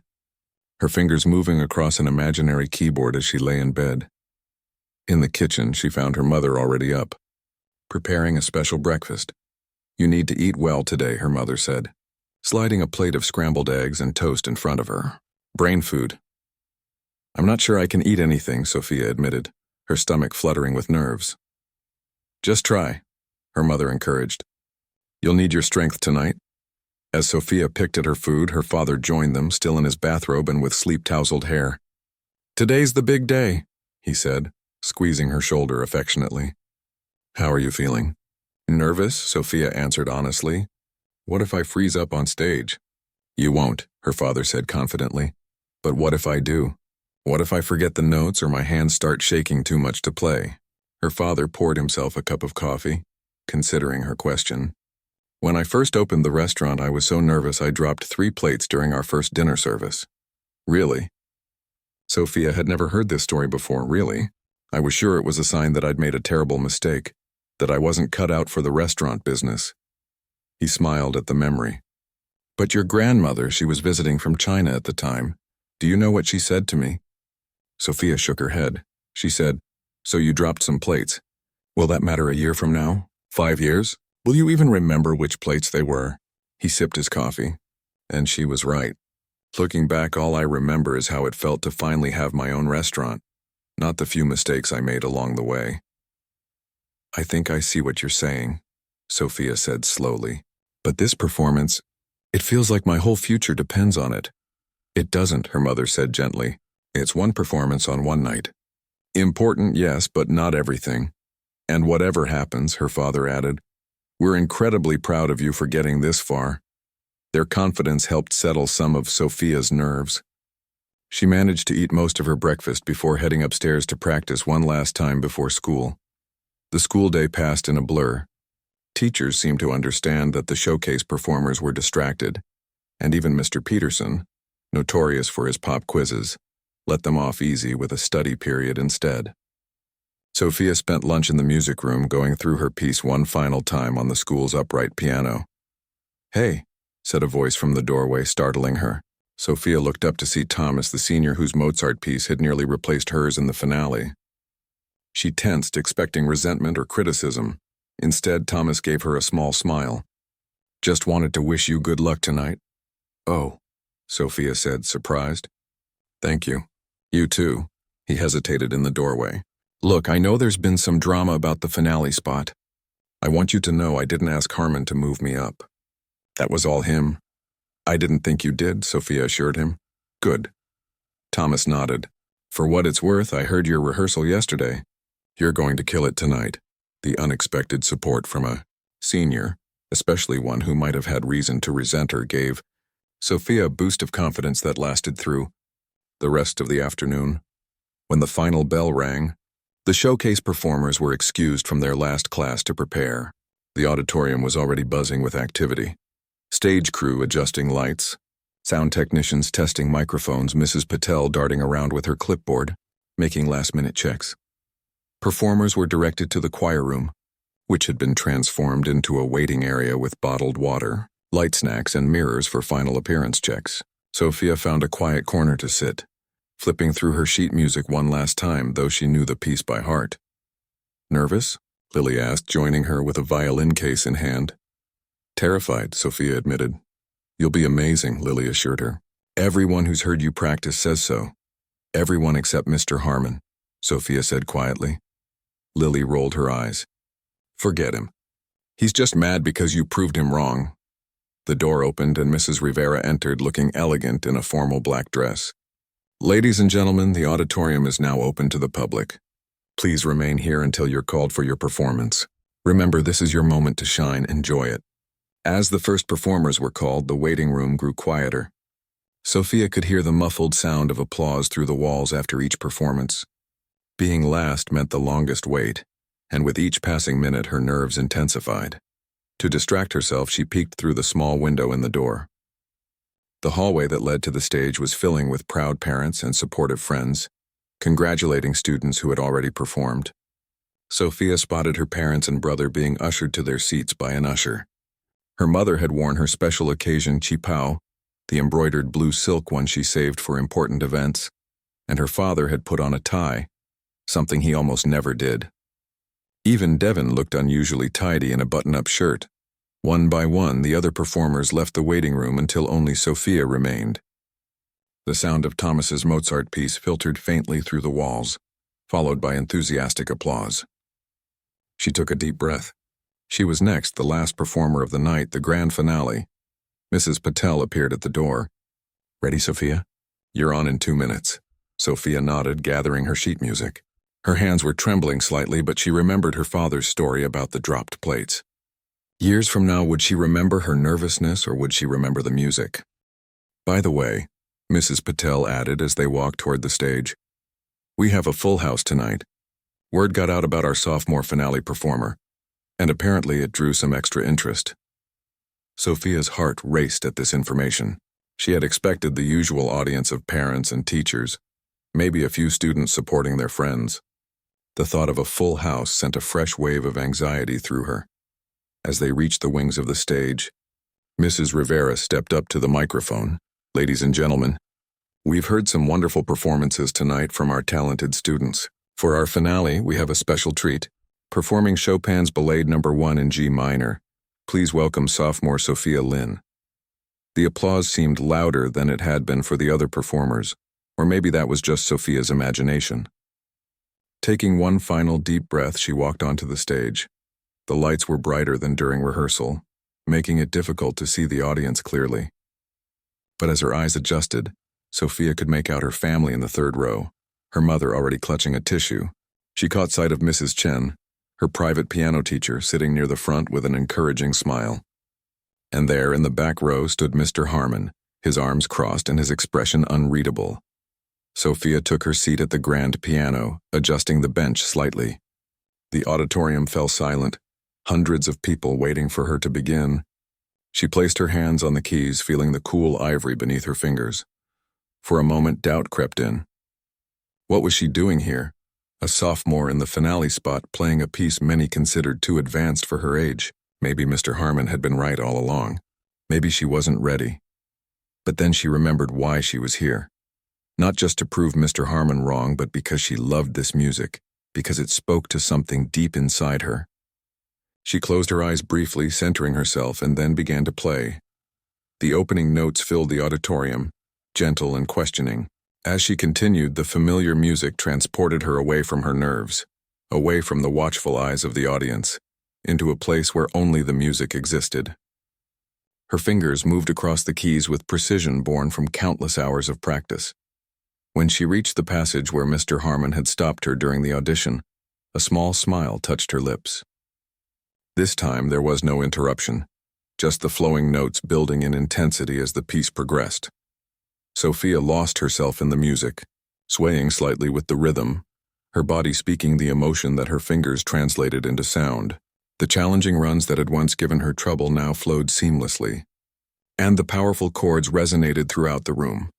her fingers moving across an imaginary keyboard as she lay in bed. In the kitchen, she found her mother already up, preparing a special breakfast. "You need to eat well today," her mother said, sliding a plate of scrambled eggs and toast in front of her. "Brain food." "I'm not sure I can eat anything," Sophia admitted, her stomach fluttering with nerves. "Just try," her mother encouraged. "You'll need your strength tonight." As Sophia picked at her food, her father joined them, still in his bathrobe and with sleep-tousled hair. "Today's the big day," he said, squeezing her shoulder affectionately. "How are you feeling?" "Nervous," Sophia answered honestly. "What if I freeze up on stage?" "You won't," her father said confidently. "But what if I do? What if I forget the notes or my hands start shaking too much to play?" Her father poured himself a cup of coffee, considering her question. "When I first opened the restaurant, I was so nervous I dropped 3 plates during our first dinner service." "Really?" Sophia had never heard this story before. "Really? I was sure it was a sign that I'd made a terrible mistake, that I wasn't cut out for the restaurant business." He smiled at the memory. "But your grandmother, she was visiting from China at the time. Do you know what she said to me?" Sophia shook her head. She said, "So you dropped some plates. Will that matter a year from now? 5 years? Will you even remember which plates they were?" He sipped his coffee. And she was right. Looking back, all I remember is how it felt to finally have my own restaurant, not the few mistakes I made along the way. I think I see what you're saying, Sophia said slowly. But this performance, it feels like my whole future depends on it. It doesn't, her mother said gently. It's one performance on one night. Important, yes, but not everything. And whatever happens, her father added, we're incredibly proud of you for getting this far. Their confidence helped settle some of Sophia's nerves. She managed to eat most of her breakfast before heading upstairs to practice one last time before school. The school day passed in a blur. Teachers seemed to understand that the showcase performers were distracted, and even Mr. Peterson, notorious for his pop quizzes, let them off easy with a study period instead. Sophia spent lunch in the music room going through her piece one final time on the school's upright piano. "Hey," said a voice from the doorway, startling her. Sophia looked up to see Thomas, the senior whose Mozart piece had nearly replaced hers in the finale. She tensed, expecting resentment or criticism. Instead, Thomas gave her a small smile. "Just wanted to wish you good luck tonight." "Oh," Sophia said, surprised. "Thank you. You too." He hesitated in the doorway. "Look, I know there's been some drama about the finale spot. I want you to know I didn't ask Harmon to move me up. That was all him." "I didn't think you did," Sophia assured him. "Good." Thomas nodded. "For what it's worth, I heard your rehearsal yesterday. You're going to kill it tonight." The unexpected support from a senior, especially one who might have had reason to resent her, gave Sophia a boost of confidence that lasted through the rest of the afternoon. When the final bell rang, the showcase performers were excused from their last class to prepare. The auditorium was already buzzing with activity. Stage crew adjusting lights, sound technicians testing microphones, Mrs. Patel darting around with her clipboard, making last-minute checks. Performers were directed to the choir room, which had been transformed into a waiting area with bottled water, light snacks, and mirrors for final appearance checks. Sophia found a quiet corner to sit, flipping through her sheet music one last time, though she knew the piece by heart. "Nervous?" Lily asked, joining her with a violin case in hand. "Terrified," Sophia admitted. "You'll be amazing," Lily assured her. "Everyone who's heard you practice says so. Everyone except Mr. Harmon," Sophia said quietly. Lily rolled her eyes. "Forget him. He's just mad because you proved him wrong." The door opened and Mrs. Rivera entered, looking elegant in a formal black dress. "Ladies and gentlemen, the auditorium is now open to the public. Please remain here until you're called for your performance. Remember, this is your moment to shine. Enjoy it." As the first performers were called, the waiting room grew quieter. Sophia could hear the muffled sound of applause through the walls after each performance. Being last meant the longest wait, and with each passing minute her nerves intensified. To distract herself, she peeked through the small window in the door. The hallway that led to the stage was filling with proud parents and supportive friends, congratulating students who had already performed. Sophia spotted her parents and brother being ushered to their seats by an usher. Her mother had worn her special occasion qipao, the embroidered blue silk one she saved for important events, and her father had put on a tie, something he almost never did. Even Devin looked unusually tidy in a button-up shirt. One by one, the other performers left the waiting room until only Sophia remained. The sound of Thomas's Mozart piece filtered faintly through the walls, followed by enthusiastic applause. She took a deep breath. She was next, the last performer of the night, the grand finale. Mrs. Patel appeared at the door. "Ready, Sophia? You're on in 2 minutes." Sophia nodded, gathering her sheet music. Her hands were trembling slightly, but she remembered her father's story about the dropped plates. Years from now, would she remember her nervousness or would she remember the music? "By the way," Mrs. Patel added as they walked toward the stage, "we have a full house tonight. Word got out about our sophomore finale performer, and apparently it drew some extra interest." Sophia's heart raced at this information. She had expected the usual audience of parents and teachers, maybe a few students supporting their friends. The thought of a full house sent a fresh wave of anxiety through her. As they reached the wings of the stage, Mrs. Rivera stepped up to the microphone. "Ladies and gentlemen, we've heard some wonderful performances tonight from our talented students. For our finale, we have a special treat. Performing Chopin's Ballade No. 1 in G minor, please welcome sophomore Sophia Lynn." The applause seemed louder than it had been for the other performers, or maybe that was just Sophia's imagination. Taking one final deep breath, she walked onto the stage. The lights were brighter than during rehearsal, making it difficult to see the audience clearly. But as her eyes adjusted, Sophia could make out her family in the third row, her mother already clutching a tissue. She caught sight of Mrs. Chen, her private piano teacher, sitting near the front with an encouraging smile. And there in the back row stood Mr. Harmon, his arms crossed and his expression unreadable. Sophia took her seat at the grand piano, adjusting the bench slightly. The auditorium fell silent, hundreds of people waiting for her to begin. She placed her hands on the keys, feeling the cool ivory beneath her fingers. For a moment, doubt crept in. What was she doing here? A sophomore in the finale spot, playing a piece many considered too advanced for her age. Maybe Mr. Harmon had been right all along. Maybe she wasn't ready. But then she remembered why she was here. Not just to prove Mr. Harmon wrong, but because she loved this music, because it spoke to something deep inside her. She closed her eyes briefly, centering herself, and then began to play. The opening notes filled the auditorium, gentle and questioning. As she continued, the familiar music transported her away from her nerves, away from the watchful eyes of the audience, into a place where only the music existed. Her fingers moved across the keys with precision born from countless hours of practice. When she reached the passage where Mr. Harmon had stopped her during the audition, a small smile touched her lips. This time there was no interruption, just the flowing notes building in intensity as the piece progressed. Sophia lost herself in the music, swaying slightly with the rhythm, her body speaking the emotion that her fingers translated into sound. The challenging runs that had once given her trouble now flowed seamlessly, and the powerful chords resonated throughout the room.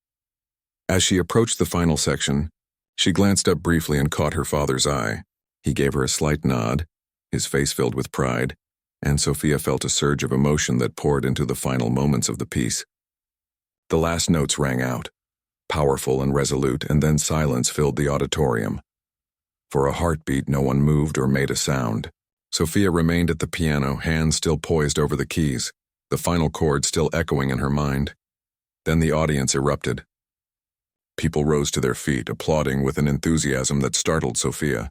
As she approached the final section, she glanced up briefly and caught her father's eye. He gave her a slight nod, his face filled with pride, and Sophia felt a surge of emotion that poured into the final moments of the piece. The last notes rang out, powerful and resolute, and then silence filled the auditorium. For a heartbeat, no one moved or made a sound. Sophia remained at the piano, hands still poised over the keys, the final chord still echoing in her mind. Then the audience erupted. People rose to their feet, applauding with an enthusiasm that startled Sophia.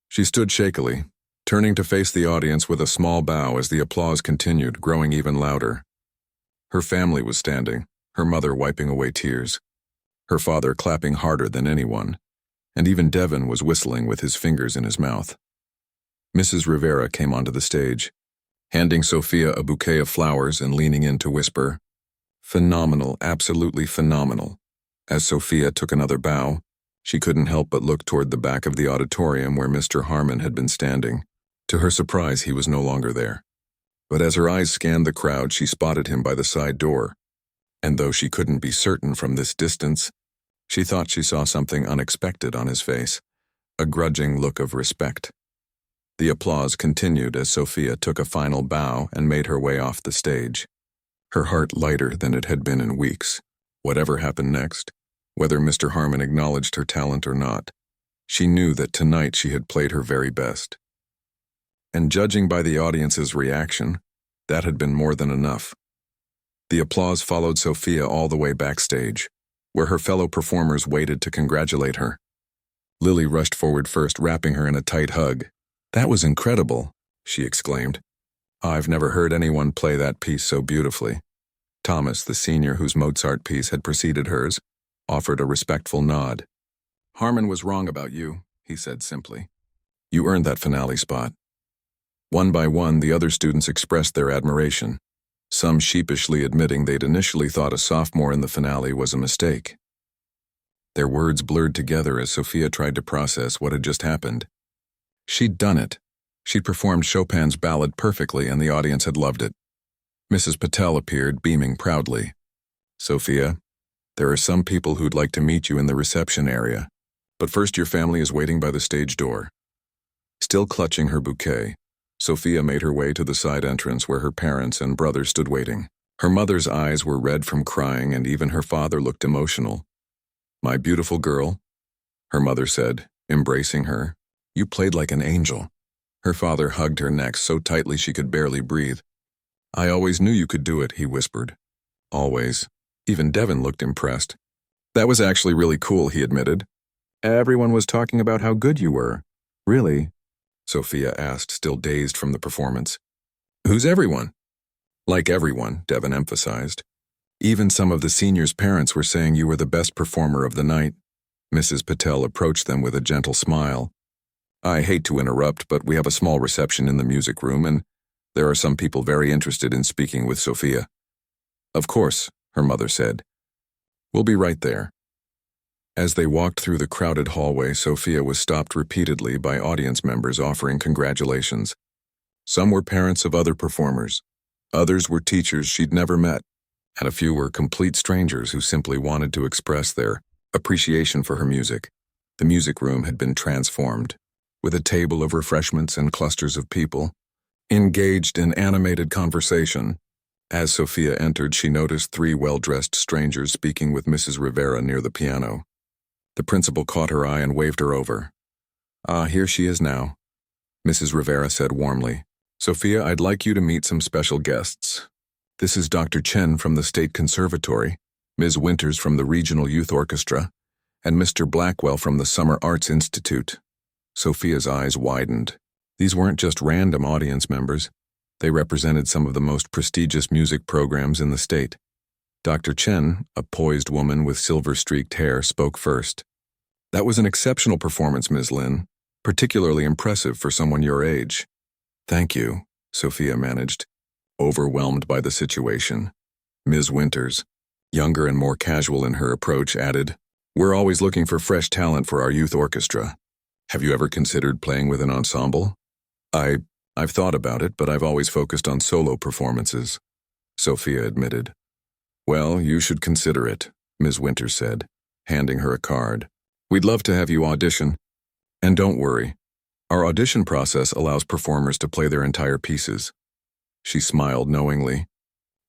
She stood shakily, turning to face the audience with a small bow as the applause continued, growing even louder. Her family was standing, her mother wiping away tears, her father clapping harder than anyone, and even Devin was whistling with his fingers in his mouth. Mrs. Rivera came onto the stage, handing Sophia a bouquet of flowers and leaning in to whisper, "Phenomenal, absolutely phenomenal." As Sophia took another bow, she couldn't help but look toward the back of the auditorium where Mr. Harmon had been standing. To her surprise, he was no longer there. But as her eyes scanned the crowd, she spotted him by the side door. And though she couldn't be certain from this distance, she thought she saw something unexpected on his face, a grudging look of respect. The applause continued as Sophia took a final bow and made her way off the stage, her heart lighter than it had been in weeks. Whatever happened next, whether Mr. Harmon acknowledged her talent or not, she knew that tonight she had played her very best. And judging by the audience's reaction, that had been more than enough. The applause followed Sophia all the way backstage, where her fellow performers waited to congratulate her. Lily rushed forward first, wrapping her in a tight hug. "That was incredible," she exclaimed. "I've never heard anyone play that piece so beautifully." Thomas, the senior whose Mozart piece had preceded hers, offered a respectful nod. "Harmon was wrong about you," he said simply. "You earned that finale spot." One by one, the other students expressed their admiration, some sheepishly admitting they'd initially thought a sophomore in the finale was a mistake. Their words blurred together as Sophia tried to process what had just happened. She'd done it. She'd performed Chopin's ballad perfectly, and the audience had loved it. Mrs. Patel appeared, beaming proudly. "Sophia, there are some people who'd like to meet you in the reception area, but first your family is waiting by the stage door." Still clutching her bouquet, Sophia made her way to the side entrance where her parents and brother stood waiting. Her mother's eyes were red from crying, and even her father looked emotional. "My beautiful girl," her mother said, embracing her, "you played like an angel." Her father hugged her neck so tightly she could barely breathe. "I always knew you could do it," he whispered. Always. Even Devin looked impressed. That was actually really cool, he admitted. Everyone was talking about how good you were. Really? Sophia asked, still dazed from the performance. Who's everyone? Like everyone, Devin emphasized. Even some of the seniors' parents were saying you were the best performer of the night. Mrs. Patel approached them with a gentle smile. I hate to interrupt, but we have a small reception in the music room, and there are some people very interested in speaking with Sophia. Of course, her mother said. We'll be right there. As they walked through the crowded hallway, Sophia was stopped repeatedly by audience members offering congratulations. Some were parents of other performers. Others were teachers she'd never met, and a few were complete strangers who simply wanted to express their appreciation for her music. The music room had been transformed, with a table of refreshments and clusters of people, engaged in animated conversation. As Sophia entered, she noticed 3 well-dressed strangers speaking with Mrs. Rivera near the piano. The principal caught her eye and waved her over. Ah, here she is now, Mrs. Rivera said warmly. Sophia, I'd like you to meet some special guests. This is Dr. Chen from the State Conservatory, Ms. Winters from the Regional Youth Orchestra, and Mr. Blackwell from the Summer Arts Institute. Sophia's eyes widened. These weren't just random audience members. They represented some of the most prestigious music programs in the state. Dr. Chen, a poised woman with silver-streaked hair, spoke first. That was an exceptional performance, Ms. Lin, particularly impressive for someone your age. Thank you, Sophia managed, overwhelmed by the situation. Ms. Winters, younger and more casual in her approach, added, We're always looking for fresh talent for our youth orchestra. Have you ever considered playing with an ensemble? I've thought about it, but I've always focused on solo performances, Sophia admitted. Well, you should consider it, Ms. Winters said, handing her a card. We'd love to have you audition. And don't worry, our audition process allows performers to play their entire pieces. She smiled knowingly,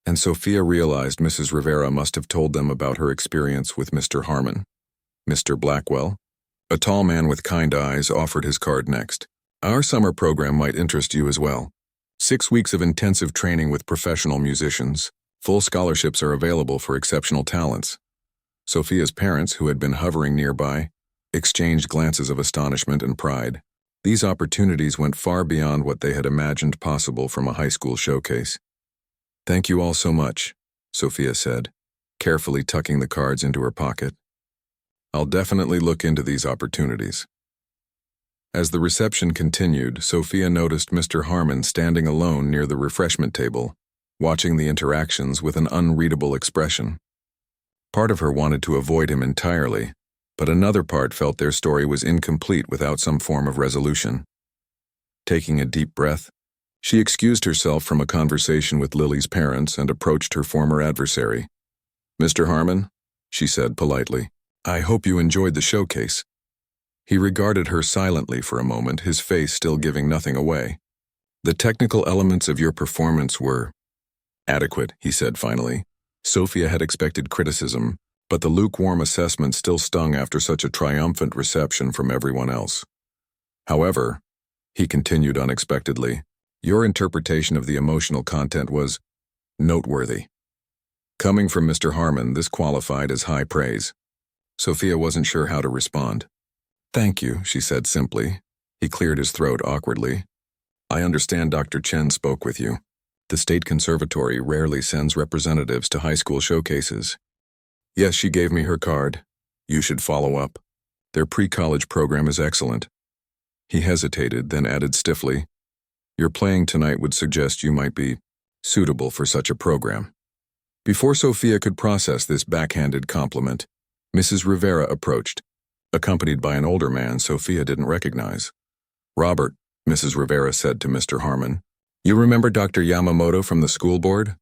and Sophia realized Mrs. Rivera must have told them about her experience with Mr. Harmon. Mr. Blackwell, a tall man with kind eyes, offered his card next. Our summer program might interest you as well. 6 weeks of intensive training with professional musicians. Full scholarships are available for exceptional talents. Sophia's parents, who had been hovering nearby, exchanged glances of astonishment and pride. These opportunities went far beyond what they had imagined possible from a high school showcase. Thank you all so much, Sophia said, carefully tucking the cards into her pocket. I'll definitely look into these opportunities. As the reception continued, Sophia noticed Mr. Harmon standing alone near the refreshment table, watching the interactions with an unreadable expression. Part of her wanted to avoid him entirely, but another part felt their story was incomplete without some form of resolution. Taking a deep breath, she excused herself from a conversation with Lily's parents and approached her former adversary. Mr. Harmon, she said politely, I hope you enjoyed the showcase. He regarded her silently for a moment, his face still giving nothing away. The technical elements of your performance were adequate, he said finally. Sophia had expected criticism, but the lukewarm assessment still stung after such a triumphant reception from everyone else. However, he continued unexpectedly, your interpretation of the emotional content was noteworthy. Coming from Mr. Harmon, this qualified as high praise. Sophia wasn't sure how to respond. Thank you, she said simply. He cleared his throat awkwardly. I understand Dr. Chen spoke with you. The State Conservatory rarely sends representatives to high school showcases. Yes, she gave me her card. You should follow up. Their pre-college program is excellent. He hesitated, then added stiffly, Your playing tonight would suggest you might be suitable for such a program. Before Sophia could process this backhanded compliment, Mrs. Rivera approached, accompanied by an older man Sophia didn't recognize. Robert, Mrs. Rivera said to Mr. Harmon, you remember Dr. Yamamoto from the school board?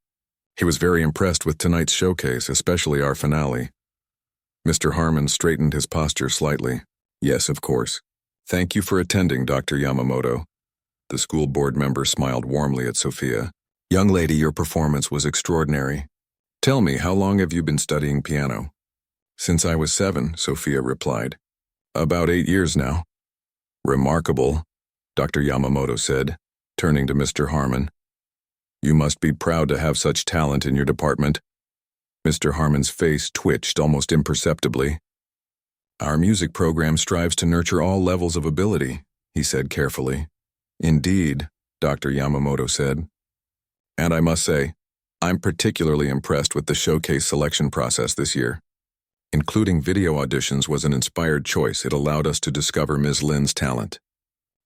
He was very impressed with tonight's showcase, especially our finale. Mr. Harmon straightened his posture slightly. Yes, of course. Thank you for attending, Dr. Yamamoto. The school board member smiled warmly at Sophia. Young lady, your performance was extraordinary. Tell me, how long have you been studying piano? Since I was 7, Sophia replied. About 8 years now. Remarkable, Dr. Yamamoto said, turning to Mr. Harmon. You must be proud to have such talent in your department. Mr. Harmon's face twitched almost imperceptibly. Our music program strives to nurture all levels of ability, he said carefully. Indeed, Dr. Yamamoto said. And I must say, I'm particularly impressed with the showcase selection process this year. Including video auditions was an inspired choice. It allowed us to discover Ms. Lin's talent.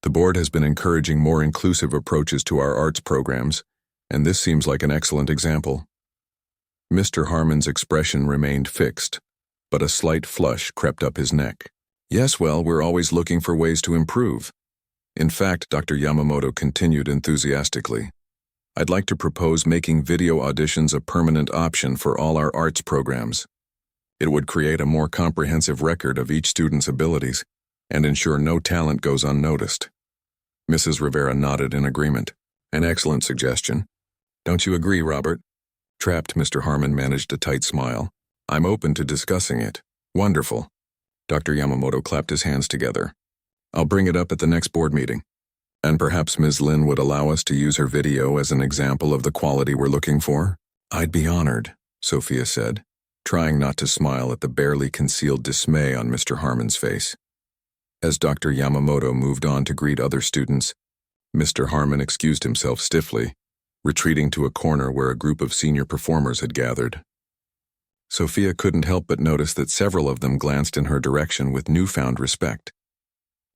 The board has been encouraging more inclusive approaches to our arts programs, and this seems like an excellent example. Mr. Harmon's expression remained fixed, but a slight flush crept up his neck. Yes, well, we're always looking for ways to improve. In fact, Dr. Yamamoto continued enthusiastically, I'd like to propose making video auditions a permanent option for all our arts programs. It would create a more comprehensive record of each student's abilities and ensure no talent goes unnoticed. Mrs. Rivera nodded in agreement. An excellent suggestion. Don't you agree, Robert? Trapped Mr. Harmon managed a tight smile. I'm open to discussing it. Wonderful. Dr. Yamamoto clapped his hands together. I'll bring it up at the next board meeting. And perhaps Ms. Lin would allow us to use her video as an example of the quality we're looking for? I'd be honored, Sophia said, trying not to smile at the barely concealed dismay on Mr. Harmon's face. As Dr. Yamamoto moved on to greet other students, Mr. Harmon excused himself stiffly, retreating to a corner where a group of senior performers had gathered. Sophia couldn't help but notice that several of them glanced in her direction with newfound respect.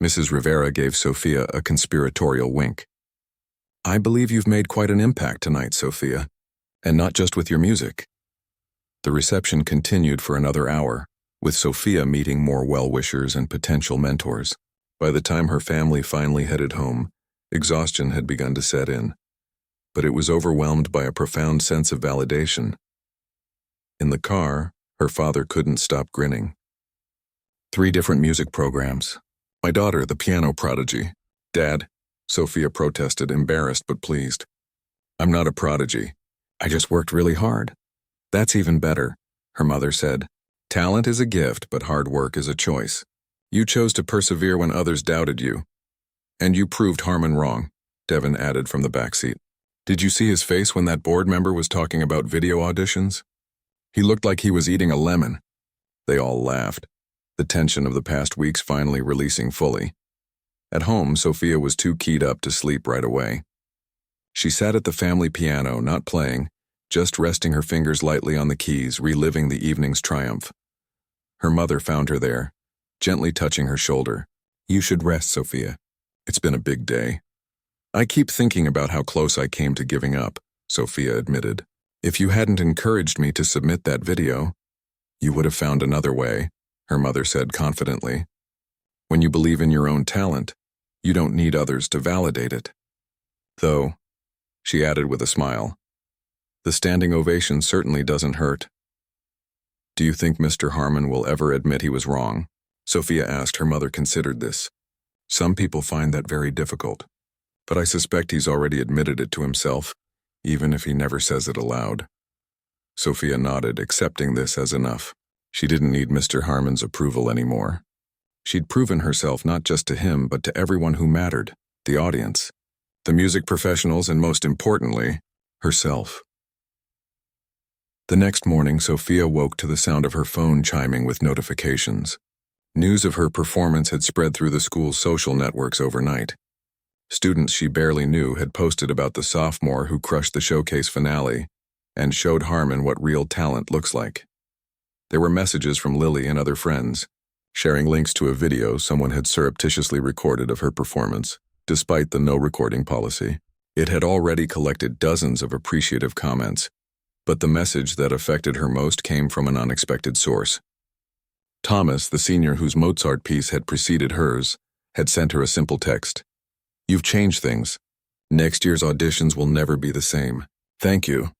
Mrs. Rivera gave Sophia a conspiratorial wink. I believe you've made quite an impact tonight, Sophia, and not just with your music. The reception continued for another hour, with Sophia meeting more well-wishers and potential mentors. By the time her family finally headed home, exhaustion had begun to set in, but it was overwhelmed by a profound sense of validation. In the car, her father couldn't stop grinning. 3 different music programs. My daughter, the piano prodigy. Dad, Sophia protested, embarrassed but pleased. I'm not a prodigy. I just worked really hard. That's even better, her mother said. Talent is a gift, but hard work is a choice. You chose to persevere when others doubted you. And you proved Harmon wrong, Devin added from the backseat. Did you see his face when that board member was talking about video auditions? He looked like he was eating a lemon. They all laughed, the tension of the past weeks finally releasing fully. At home, Sophia was too keyed up to sleep right away. She sat at the family piano, not playing, just resting her fingers lightly on the keys, reliving the evening's triumph. Her mother found her there, gently touching her shoulder. You should rest, Sophia. It's been a big day. I keep thinking about how close I came to giving up, Sophia admitted. If you hadn't encouraged me to submit that video, you would have found another way, her mother said confidently. When you believe in your own talent, you don't need others to validate it. Though, she added with a smile, the standing ovation certainly doesn't hurt. Do you think Mr. Harmon will ever admit he was wrong? Sophia asked. Her mother considered this. Some people find that very difficult, but I suspect he's already admitted it to himself, even if he never says it aloud. Sophia nodded, accepting this as enough. She didn't need Mr. Harmon's approval anymore. She'd proven herself not just to him, but to everyone who mattered, the audience, the music professionals, and most importantly, herself. The next morning, Sophia woke to the sound of her phone chiming with notifications. News of her performance had spread through the school's social networks overnight. Students she barely knew had posted about the sophomore who crushed the showcase finale and showed Harmon what real talent looks like. There were messages from Lily and other friends, sharing links to a video someone had surreptitiously recorded of her performance, despite the no recording policy. It had already collected dozens of appreciative comments, but the message that affected her most came from an unexpected source. Thomas, the senior whose Mozart piece had preceded hers, had sent her a simple text. You've changed things. Next year's auditions will never be the same. Thank you.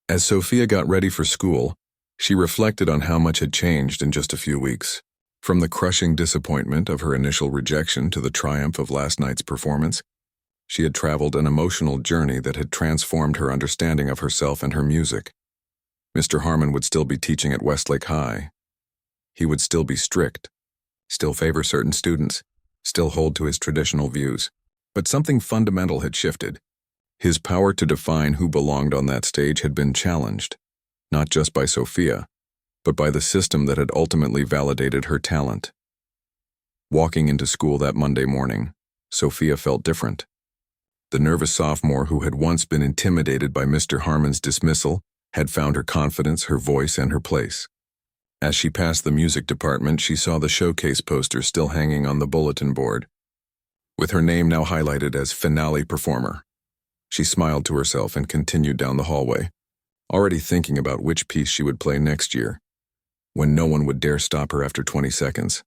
As Sophia got ready for school, she reflected on how much had changed in just a few weeks. From the crushing disappointment of her initial rejection to the triumph of last night's performance, she had traveled an emotional journey that had transformed her understanding of herself and her music. Mr. Harmon would still be teaching at Westlake High. He would still be strict, still favor certain students, still hold to his traditional views. But something fundamental had shifted. His power to define who belonged on that stage had been challenged. not just by Sophia, but by the system that had ultimately validated her talent. Walking into school that Monday morning, Sophia felt different. The nervous sophomore who had once been intimidated by Mr. Harmon's dismissal had found her confidence, her voice, and her place. As she passed the music department, she saw the showcase poster still hanging on the bulletin board, with her name now highlighted as finale performer. She smiled to herself and continued down the hallway, already thinking about which piece she would play next year, when no one would dare stop her after 20 seconds.